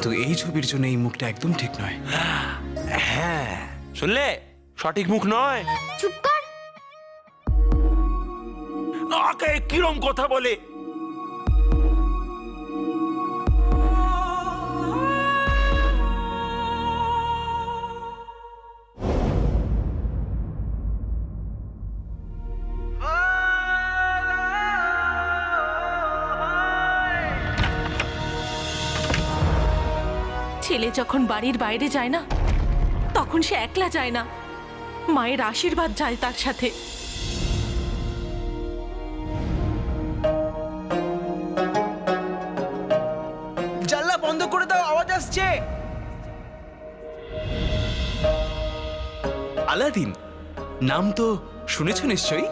কিন্তু এই ছবির জন্য এই মুখটা একদম ঠিক নয়। হ্যাঁ, শুনলে? সঠিক মুখ নয়। চুপ কর। আকে কিরম কথা বলে? ছেলে যখন বাড়ির বাইরে যায় না, তখন সে একলা যায় না, মায়ের আশীর্বাদ যায় তার সাথে। জানলা বন্ধ করে দাও, আওয়াজ আসছে। আলাদিন নাম তো শুনেছ নিশ্চয়ই?